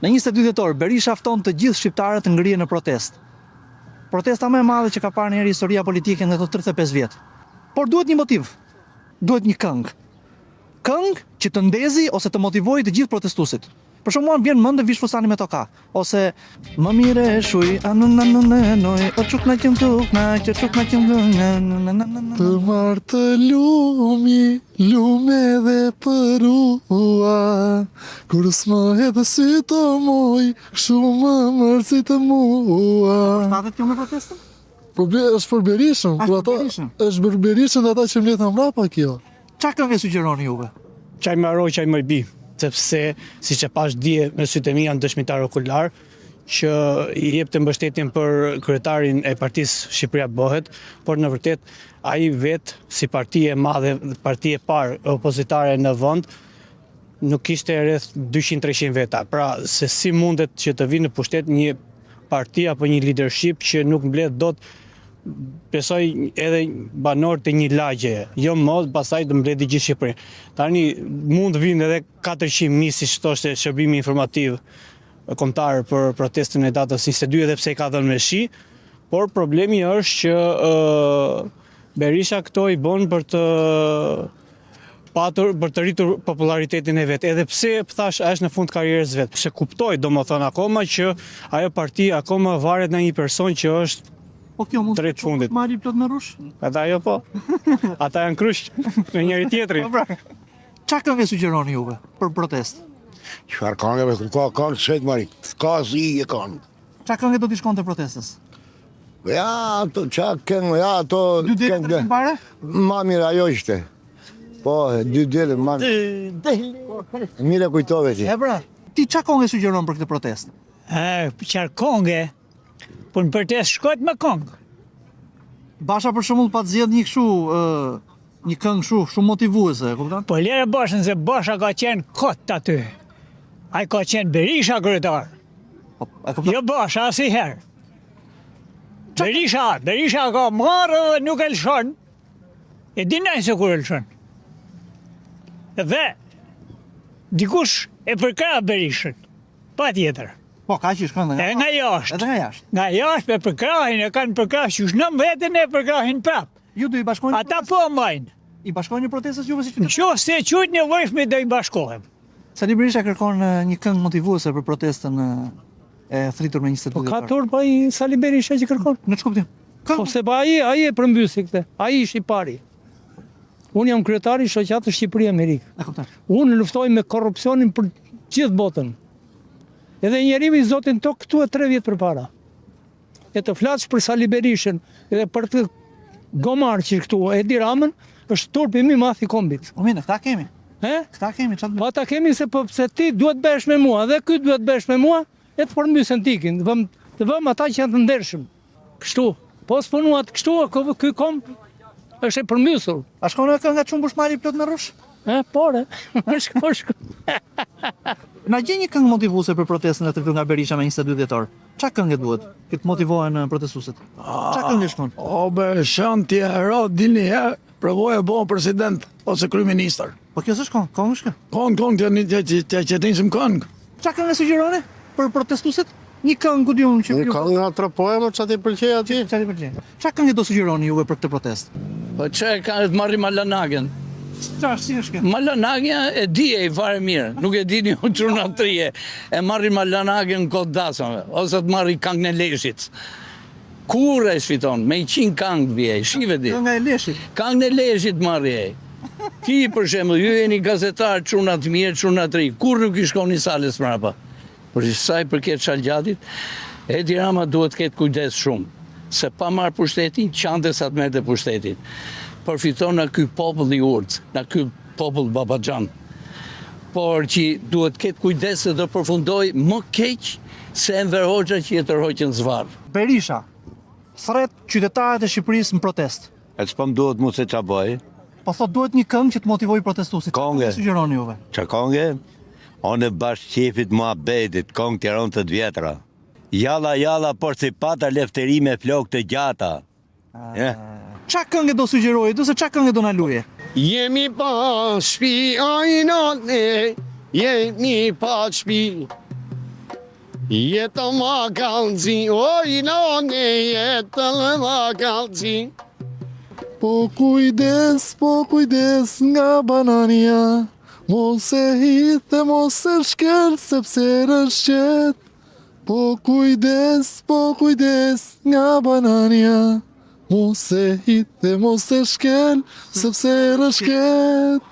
Në 22 dhjetor, Berisha fton të gjithë shqiptarët të ngrihen në protestë. Protesta më e madhe që ka parë njëri historia politike në këto 35 vjet. Por duhet një motiv. Duhet një këngë. Këngë që të ndezi ose të motivojë të gjithë protestuesit. Për shembull, më vjen mend Vish Fusani me toka, ose më mire shuj anonoj o çuk na qëm tuk na çuk na qëm Të marrë të lumi, lume dhe përua, kur s'ma edhe sy të moj, shumë mërzi të mua. Shtatet kjo me protestën? Është për Berishën, është për Berishën dhe ata që mbledh në mbrapa kjo. Çfarë këngë sugjeroni juve? Qaj më arroj, qaj më i bi, sepse si që pash dje me sytë e mi janë dëshmitar okular që i jep të mbështetjen për kryetarin e partisë Shqipëria Bëhet, por në vërtet ai vetë si parti e madhe, parti e parë opozitare në vend, nuk kishte rreth 200-300 veta. Pra se si mundet që të vinë në pushtet një parti apo një leadership që nuk mbledh dot, besoj edhe banor të një lagje, jo mod, pasaj të mbledi gjithë Shqipërinë. Tani mund të vinë edhe 400.000 si shtoshte shërbimi informativ kombëtar për protestën e datës 22 edhe pse ka dhënë me shi, por problemi është që Berisha këto i bën për të rritur popularitetin e vet, edhe pse thash është në fund karrierës vet. Se kuptoj domethënë akoma që ajo parti akoma varet nga një person që është Po kjo mund të marri plot me rush? Ata jo po. Ata janë kryq me njëri tjetrin. Çfarë këngë sugjeroni juve për protestë? Çfarë këngëve, ka këngë çet mari. Ka si e këngë. Çfarë këngë do të shkonte protestës? Ja, ato çfarë këngë, ja ato këngë. Bare? Ma mirë ajo ishte. Po, dy dele, ma mire kujtove ti. E bra, ti çfarë këngë sugjeron për këtë protestë? Çfarë këngë? Po në protestë shkojt me këngë. Basha për shembull pa të zgjedh një kështu, një këngë kështu, shumë motivuese, e kupton? Po lere Bashën se Basha ka qenë kot aty. Ai ka qenë Berisha kryetar. Jo Basha asnjëherë. Berisha ka marrë dhe nuk e lëshon. E dinaj se kur e lëshon. Dhe dikush e përkrah Berishën. Pa tjetër. Po, ka që shkon nga jashtë. Edhe nga jashtë. Nga jashtë me përkrahin, e kanë përkrah qysh në vetën e përkrahin prap. Ju do i bashkojnë? Ata po mbajnë. I bashkojnë protestës juve si qytetar? Nëse se qujt nevojshme do i bashkohem. Sali Berisha kërkon një këngë motivuese për protestën e thritur me 22 dhjetor. Ka turp ai Sali Berisha që kërkon? Në ç'kuptim? Po se ai e përmbysi këtë. Ai ishi i pari. Unë jam kryetari i shoqatës Shqipëri-Amerikë. E kuptoj. Unë luftoj me korrupsionin për gjithë botën. Edhe njerimi zotin tok këtu e 3 vjet përpara. E të flasësh për Sali Berishën edhe për të gomar që këtu Edi Ramën, është turpi më i madh i kombit. Po mirë, këta kemi. Këta kemi, çfarë? Po ata kemi se ti duhet bësh me mua dhe ky duhet bësh me mua, e të përmbysen tikin. Të vëm ata që janë të ndershëm. Kështu. Po s'punuat kështu, ky komb është e përmbysur. A shkon edhe kënga Çumbush mari plot me rrush? Pore. Shko. Na gjej një këngë motivuese për protestën e thritur nga Berisha me 22 dhjetor. Çfarë këngë duhet që të motivohen protestuesit? Çfarë këngë shkon? O be shanti hero dilni herë, provoj e bëu president ose kryeministër. Po kjo s'është këngë, këngë është. Këngë që tinsim këngë. Çfarë këngë sugjeroni për protestuesit? Një këngë ku diun që një këngë nga tropoema çati pëlqej atij. Çati pëlqej. Çfarë këngë do sugjeroni juve për këtë protestë? Po çfarë ka të marrim Malanagen? Si është kjo? Malanagia e di e fare mirë, nuk e di një çuna trije. E marri Malanagen kod dasave, ose të marri këngën e Leshit. Kur e shfiton, me 100 këngë vje, shive di. Kënga e Leshit. Këngën e Leshit marri e. Ti për shembull, ju jeni gazetar çuna të mirë, çuna të ri. Kur nuk i shkoni salës mbrapa? Por sa i përket Shalgjatit, Edi Rama duhet të ketë kujdes shumë, se pa marr pushtetin, çantes atë merrte pushtetin. Përfiton nga ky popull i urtë, nga ky popull babaxhan. Por që duhet ketë kujdes se do përfundoj më keq se Enver Hoxha që i tërhoqën zvarr. Berisha thret qytetarët e Shqipërisë në protestë. E ç'pam duhet mu se ç'a bëj? Po thot duhet një këngë që të motivojë protestuesit. Këngë. Sugjeroni juve. Ç'a këngë? Onë bashkë qefit Muhabedit, këngë Tiranë të vjetra. Jalla jalla por si pata lefteri me flokë të gjata. Ç'a këngë do sugjerojë, ose ç'a këngë do na luajë? Jemi pa shpi ajnane, jemi pa shpi. Jetën ma kalëci, o i nane, jetën ma kalëci. Po kujdes nga banania, mos e hith e mos e shkel, sepse rëshqet. Po kujdes nga banania, mos e hith e mos e shkel, sepse rëshqet.